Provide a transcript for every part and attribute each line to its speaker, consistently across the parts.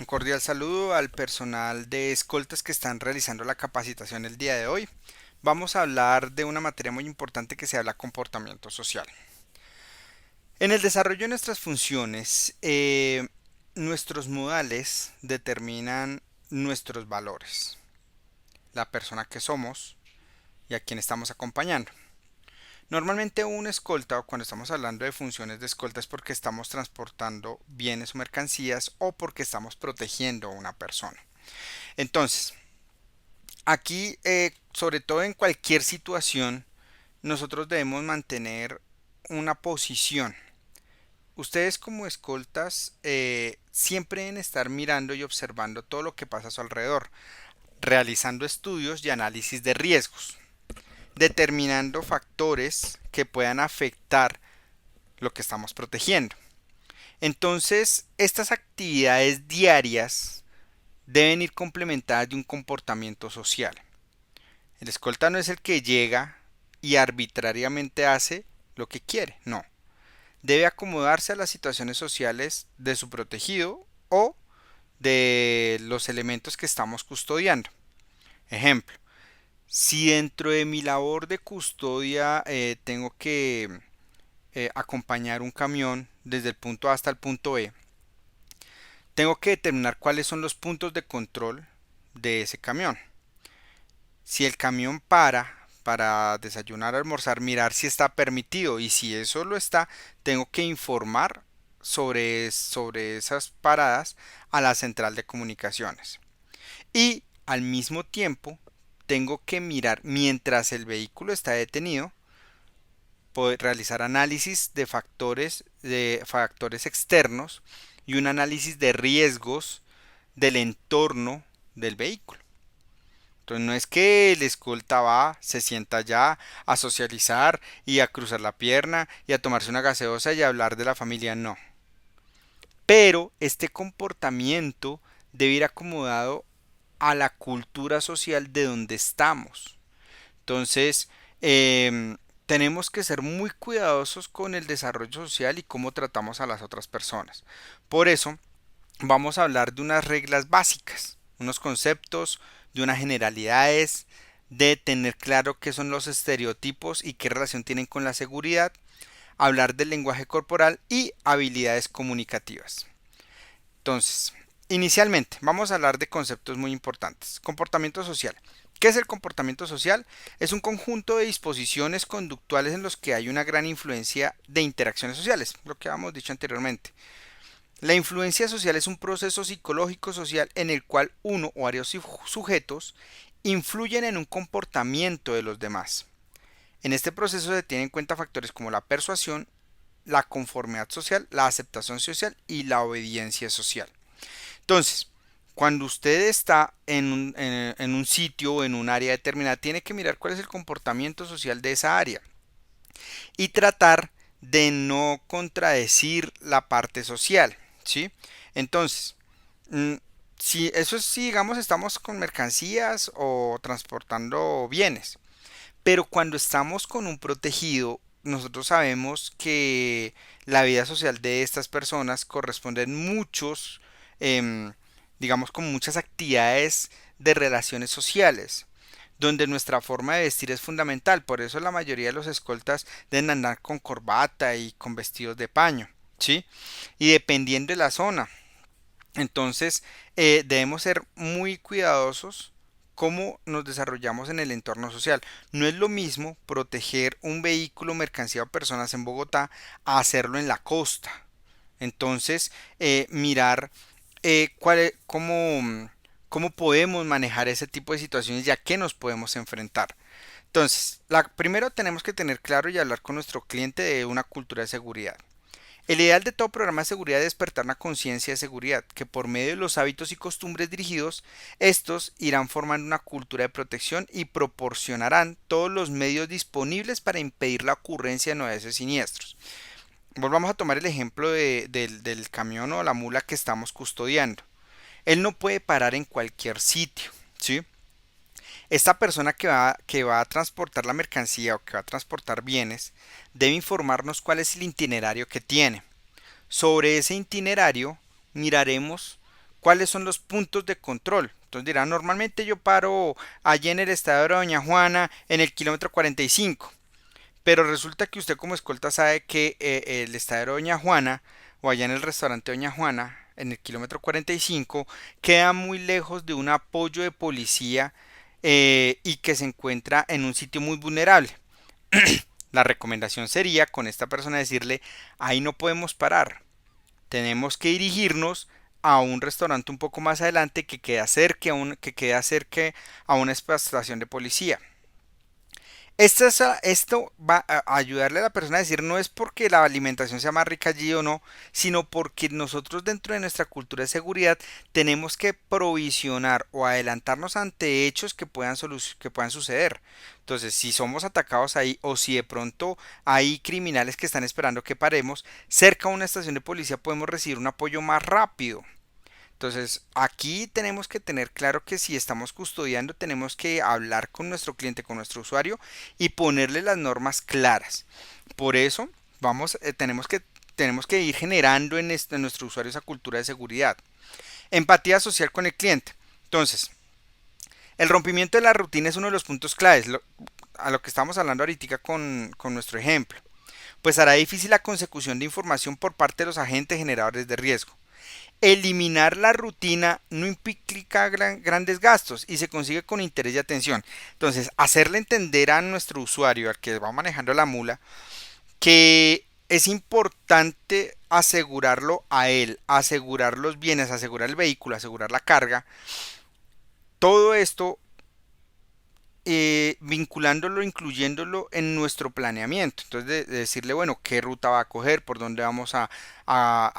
Speaker 1: Un cordial saludo al personal de escoltas que están realizando la capacitación el día de hoy. Vamos a hablar de una materia muy importante que se llama comportamiento social. En el desarrollo de nuestras funciones, nuestros modales determinan nuestros valores, la persona que somos y a quien estamos acompañando. Normalmente un escolta, o cuando estamos hablando de funciones de escolta, es porque estamos transportando bienes o mercancías o porque estamos protegiendo a una persona. Entonces, aquí, sobre todo en cualquier situación, nosotros debemos mantener una posición. Ustedes como escoltas siempre deben estar mirando y observando todo lo que pasa a su alrededor, realizando estudios y análisis de riesgos, determinando factores que puedan afectar lo que estamos protegiendo. Entonces, estas actividades diarias deben ir complementadas de un comportamiento social. El escolta no es el que llega y arbitrariamente hace lo que quiere, no. Debe acomodarse a las situaciones sociales de su protegido o de los elementos que estamos custodiando. Ejemplo, si dentro de mi labor de custodia tengo que acompañar un camión desde el punto A hasta el punto B, tengo que determinar cuáles son los puntos de control de ese camión. Si el camión para desayunar o almorzar, mirar si está permitido y si eso lo está, tengo que informar sobre esas paradas a la central de comunicaciones. Y al mismo tiempo tengo que mirar mientras el vehículo está detenido, poder realizar análisis de factores externos y un análisis de riesgos del entorno del vehículo. Entonces no es que el escolta va, se sienta ya a socializar y a cruzar la pierna y a tomarse una gaseosa y a hablar de la familia, no. Pero este comportamiento debe ir acomodado a la cultura social de donde estamos. Entonces, tenemos que ser muy cuidadosos con el desarrollo social y cómo tratamos a las otras personas. Por eso, vamos a hablar de unas reglas básicas, unos conceptos, de unas generalidades, de tener claro qué son los estereotipos y qué relación tienen con la seguridad, hablar del lenguaje corporal y habilidades comunicativas. Entonces, inicialmente vamos a hablar de conceptos muy importantes. Comportamiento social. ¿Qué es el comportamiento social? Es un conjunto de disposiciones conductuales en los que hay una gran influencia de interacciones sociales, lo que habíamos dicho anteriormente. La influencia social es un proceso psicológico social en el cual uno o varios sujetos influyen en un comportamiento de los demás. En este proceso se tienen en cuenta factores como la persuasión, la conformidad social, la aceptación social y la obediencia social. Entonces, cuando usted está en un sitio o en un área determinada, tiene que mirar cuál es el comportamiento social de esa área y tratar de no contradecir la parte social, ¿sí? Entonces, mm, si eso es si digamos estamos con mercancías o transportando bienes, pero cuando estamos con un protegido, nosotros sabemos que la vida social de estas personas corresponden muchos, em, digamos, con muchas actividades de relaciones sociales, donde nuestra forma de vestir es fundamental. Por eso la mayoría de los escoltas deben andar con corbata y con vestidos de paño, ¿sí? Y dependiendo de la zona. Entonces, debemos ser muy cuidadosos cómo nos desarrollamos en el entorno social. No es lo mismo proteger un vehículo, mercancía o personas en Bogotá a hacerlo en la costa. Entonces, mirar cómo podemos manejar ese tipo de situaciones y a qué nos podemos enfrentar. Entonces, primero tenemos que tener claro y hablar con nuestro cliente de una cultura de seguridad. El ideal de todo programa de seguridad es despertar una conciencia de seguridad, que por medio de los hábitos y costumbres dirigidos, estos irán formando una cultura de protección y proporcionarán todos los medios disponibles para impedir la ocurrencia de nuevos siniestros. Volvamos a tomar el ejemplo del camión o la mula que estamos custodiando. Él no puede parar en cualquier sitio, ¿sí? Esta persona que va a transportar la mercancía o que va a transportar bienes debe informarnos cuál es el itinerario que tiene. Sobre ese itinerario miraremos ¿Cuáles son los puntos de control? Entonces dirán, normalmente yo paro allí en el estado de Doña Juana en el kilómetro 45. Pero resulta que usted como escolta sabe que el estadero Doña Juana o allá en el restaurante Doña Juana, en el kilómetro 45, queda muy lejos de un apoyo de policía y que se encuentra en un sitio muy vulnerable. La recomendación sería con esta persona decirle, ahí no podemos parar, tenemos que dirigirnos a un restaurante un poco más adelante que quede cerca a una estación de policía. Esto va a ayudarle a la persona a decir no es porque la alimentación sea más rica allí o no, sino porque nosotros dentro de nuestra cultura de seguridad tenemos que provisionar o adelantarnos ante hechos que puedan suceder. Entonces, si somos atacados ahí o si de pronto hay criminales que están esperando que paremos, cerca a una estación de policía podemos recibir un apoyo más rápido. Entonces, aquí tenemos que tener claro que si estamos custodiando, tenemos que hablar con nuestro cliente, con nuestro usuario y ponerle las normas claras. Por eso, tenemos que ir generando en nuestro usuario esa cultura de seguridad. Empatía social con el cliente. Entonces, el rompimiento de la rutina es uno de los puntos claves, a lo que estamos hablando ahorita con nuestro ejemplo. Pues hará difícil la consecución de información por parte de los agentes generadores de riesgo. Eliminar la rutina no implica grandes gastos y se consigue con interés y atención. Entonces, hacerle entender a nuestro usuario, al que va manejando la mula, que es importante asegurarlo a él, asegurar los bienes, asegurar el vehículo, asegurar la carga. Todo esto vinculándolo, incluyéndolo en nuestro planeamiento. Entonces, de decirle, bueno, qué ruta va a coger, por dónde vamos a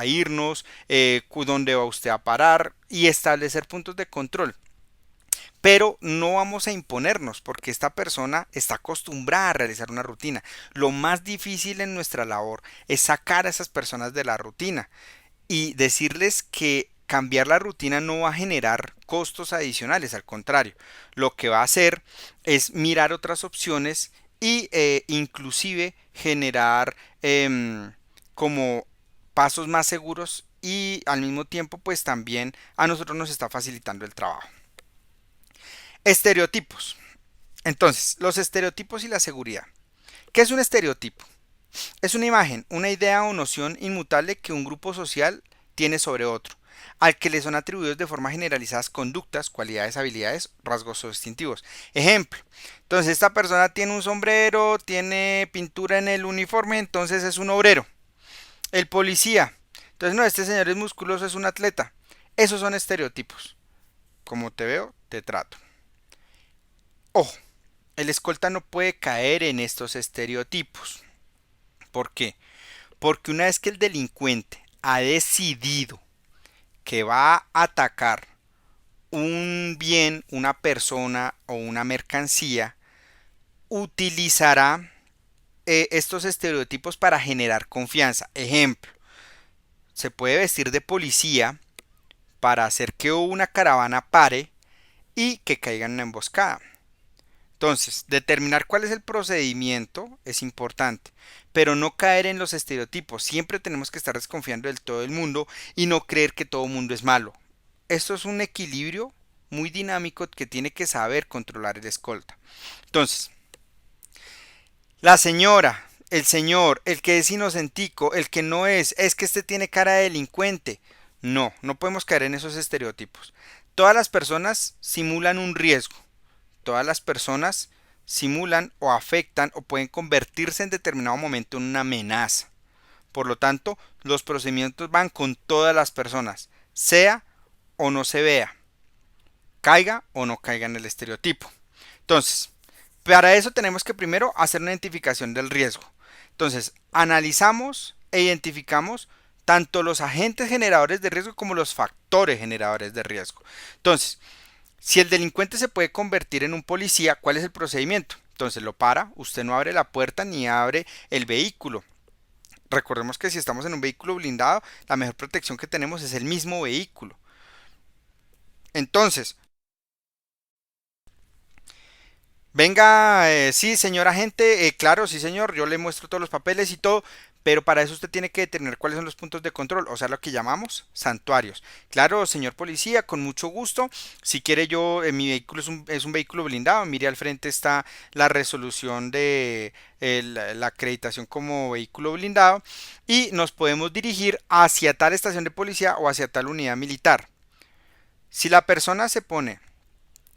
Speaker 1: irnos, dónde va usted a parar y establecer puntos de control. Pero no vamos a imponernos porque esta persona está acostumbrada a realizar una rutina. Lo más difícil en nuestra labor es sacar a esas personas de la rutina y decirles que cambiar la rutina no va a generar costos adicionales, al contrario, lo que va a hacer es mirar otras opciones y inclusive generar como pasos más seguros y al mismo tiempo pues también a nosotros nos está facilitando el trabajo. Estereotipos. Entonces, los estereotipos y la seguridad. ¿Qué es un estereotipo? Es una imagen, una idea o noción inmutable que un grupo social tiene sobre otro, al que le son atribuidos de forma generalizadas conductas, cualidades, habilidades, rasgos o distintivos. Ejemplo, entonces esta persona tiene un sombrero, tiene pintura en el uniforme, entonces es un obrero. El policía, entonces no, este señor es musculoso, es un atleta. Esos son estereotipos. Como te veo, te trato. Ojo, el escolta no puede caer en estos estereotipos. ¿Por qué? Porque una vez que el delincuente ha decidido que va a atacar un bien, una persona o una mercancía, utilizará estos estereotipos para generar confianza. Ejemplo, se puede vestir de policía para hacer que una caravana pare y que caiga en una emboscada. Entonces, determinar cuál es el procedimiento es importante, pero no caer en los estereotipos. Siempre tenemos que estar desconfiando del todo el mundo y no creer que todo el mundo es malo. Esto es un equilibrio muy dinámico que tiene que saber controlar el escolta. Entonces, la señora, el señor, el que es inocentico, el que no es que este tiene cara de delincuente. No, no podemos caer en esos estereotipos. Todas las personas simulan un riesgo. Todas las personas simulan o afectan o pueden convertirse en determinado momento en una amenaza. Por lo tanto, los procedimientos van con todas las personas, sea o no se vea, caiga o no caiga en el estereotipo. Entonces, para eso tenemos que primero hacer una identificación del riesgo. Entonces, analizamos e identificamos tanto los agentes generadores de riesgo como los factores generadores de riesgo. Entonces, si el delincuente se puede convertir en un policía, ¿cuál es el procedimiento? Entonces lo para, usted no abre la puerta ni abre el vehículo. Recordemos que si estamos en un vehículo blindado, la mejor protección que tenemos es el mismo vehículo. Entonces, venga, sí, señor agente, claro, sí, señor, yo le muestro todos los papeles y todo, pero para eso usted tiene que determinar cuáles son los puntos de control, o sea, lo que llamamos santuarios. Claro, señor policía, con mucho gusto. Si quiere yo, mi vehículo es un vehículo blindado. Mire, al frente está la resolución de la acreditación como vehículo blindado y nos podemos dirigir hacia tal estación de policía o hacia tal unidad militar. Si la persona se pone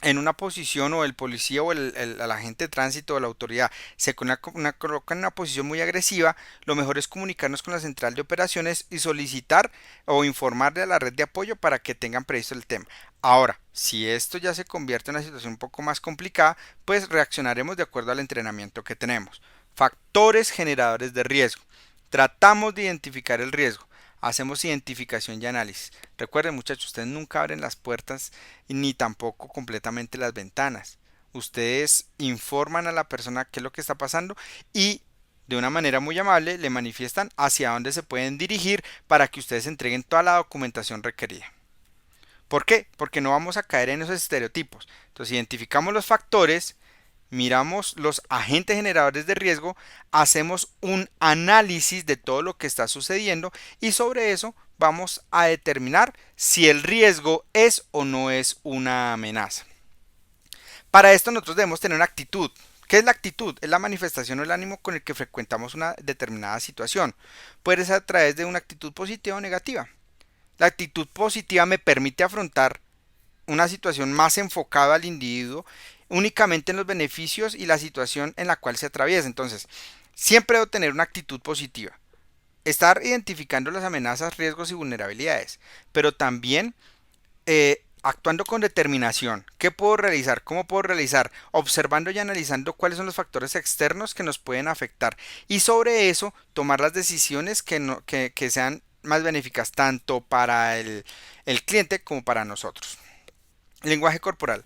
Speaker 1: en una posición o el policía o el agente de tránsito o la autoridad se coloca en una posición muy agresiva, lo mejor es comunicarnos con la central de operaciones y solicitar o informarle a la red de apoyo para que tengan previsto el tema. Ahora, si esto ya se convierte en una situación un poco más complicada, pues reaccionaremos de acuerdo al entrenamiento que tenemos. Factores generadores de riesgo. Tratamos de identificar el riesgo. Hacemos identificación y análisis. Recuerden, muchachos, ustedes nunca abren las puertas ni tampoco completamente las ventanas. Ustedes informan a la persona qué es lo que está pasando y de una manera muy amable le manifiestan hacia dónde se pueden dirigir para que ustedes entreguen toda la documentación requerida. ¿Por qué? Porque no vamos a caer en esos estereotipos. Entonces identificamos los factores, miramos los agentes generadores de riesgo, hacemos un análisis de todo lo que está sucediendo y sobre eso vamos a determinar si el riesgo es o no es una amenaza. Para esto nosotros debemos tener una actitud. ¿Qué es la actitud? Es la manifestación o el ánimo con el que frecuentamos una determinada situación. Puede ser a través de una actitud positiva o negativa. La actitud positiva me permite afrontar una situación más enfocada al individuo únicamente en los beneficios y la situación en la cual se atraviesa. Entonces, siempre debo tener una actitud positiva. Estar identificando las amenazas, riesgos y vulnerabilidades, pero también actuando con determinación. ¿Qué puedo realizar? ¿Cómo puedo realizar? Observando y analizando cuáles son los factores externos que nos pueden afectar y sobre eso tomar las decisiones que sean más benéficas tanto para el cliente como para nosotros. Lenguaje corporal.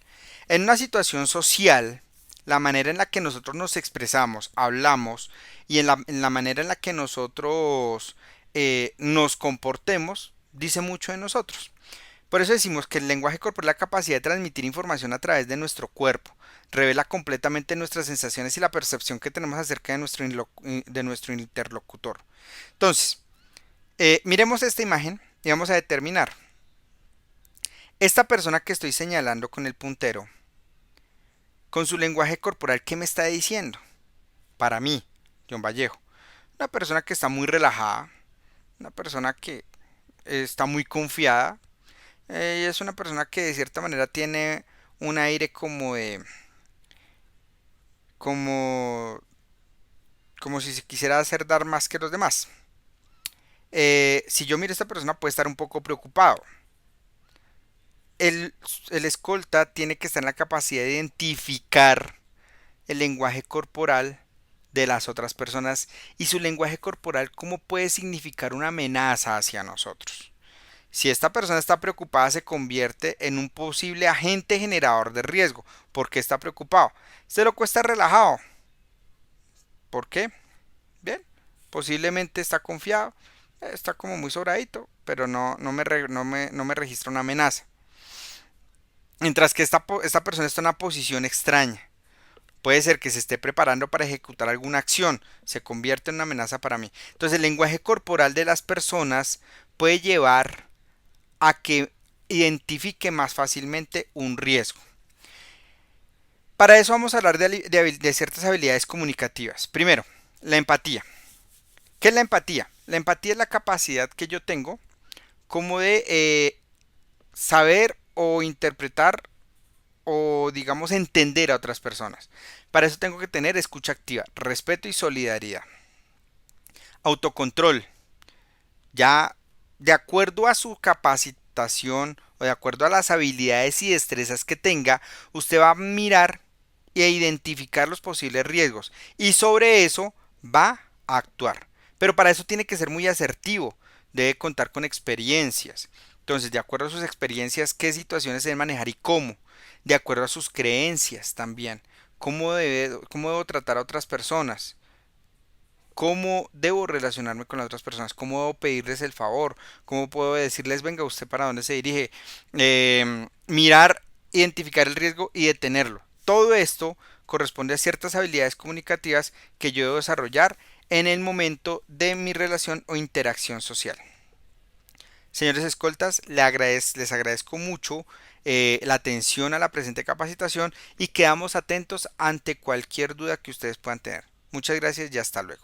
Speaker 1: En una situación social, la manera en la que nosotros nos expresamos, hablamos y en la manera en la que nosotros nos comportemos, dice mucho de nosotros. Por eso decimos que el lenguaje corporal es la capacidad de transmitir información a través de nuestro cuerpo. Revela completamente nuestras sensaciones y la percepción que tenemos acerca de nuestro interlocutor. Entonces, miremos esta imagen y vamos a determinar. Esta persona que estoy señalando con el puntero, con su lenguaje corporal, ¿qué me está diciendo? Para mí, John Vallejo, una persona que está muy relajada, una persona que está muy confiada, es una persona que de cierta manera tiene un aire como, como si se quisiera hacer dar más que los demás. Si yo miro a esta persona puede estar un poco preocupado. El, el escolta tiene que estar en la capacidad de identificar el lenguaje corporal de las otras personas y su lenguaje corporal cómo puede significar una amenaza hacia nosotros. Si esta persona está preocupada se convierte en un posible agente generador de riesgo. ¿Por qué está preocupado? Se lo cuesta relajado. ¿Por qué? Bien, posiblemente está confiado, está como muy sobradito, pero no me registra una amenaza. Mientras que esta persona está en una posición extraña. Puede ser que se esté preparando para ejecutar alguna acción, se convierte en una amenaza para mí. Entonces el lenguaje corporal de las personas puede llevar a que identifique más fácilmente un riesgo. Para eso vamos a hablar de ciertas habilidades comunicativas. Primero, la empatía. ¿Qué es la empatía? La empatía es la capacidad que yo tengo como de saber o interpretar o digamos entender a otras personas. Para eso tengo que tener escucha activa, respeto y solidaridad. Autocontrol. Ya de acuerdo a su capacitación o de acuerdo a las habilidades y destrezas que tenga, usted va a mirar e identificar los posibles riesgos y sobre eso va a actuar. Pero para eso tiene que ser muy asertivo, debe contar con experiencias. Entonces, de acuerdo a sus experiencias, qué situaciones se deben manejar y cómo. De acuerdo a sus creencias también. Cómo debo tratar a otras personas. Cómo debo relacionarme con las otras personas, cómo debo pedirles el favor, cómo puedo decirles, venga, usted para dónde se dirige, mirar, identificar el riesgo y detenerlo. Todo esto corresponde a ciertas habilidades comunicativas que yo debo desarrollar en el momento de mi relación o interacción social. Señores escoltas, les agradezco mucho la atención a la presente capacitación y quedamos atentos ante cualquier duda que ustedes puedan tener. Muchas gracias y hasta luego.